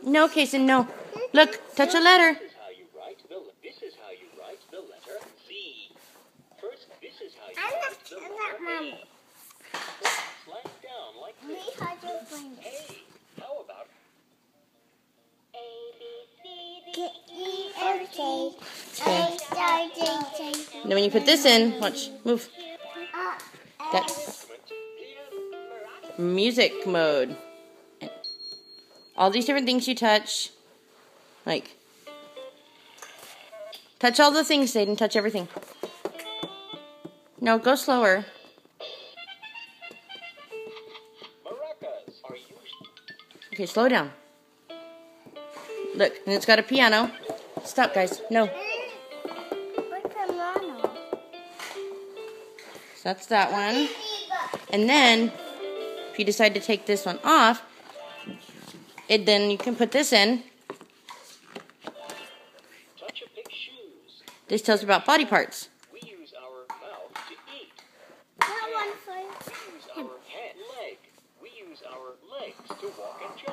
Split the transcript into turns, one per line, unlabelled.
No, Kason, no. Look, touch a letter.
This is how you write the letter Z. First, this is how you write the letter A. Slide down like this. Hey, how about A, B, C, D, E, F, G, H, I, J, K.
Then when you put this in, watch, move. That's music mode. And all these different things you touch. Like, touch all the things, Zayden. Touch everything. No, go slower.
Maracas are used.
Okay, slow down. Look, and it's got a piano. Stop, guys. No. So that's that one. And then, if you decide to take this one off, then you can put this in.
Touch a pig's shoes.
This tells you about body parts.
We use our mouth to eat.
That one for
We use our head, leg. We use our legs to walk and jump.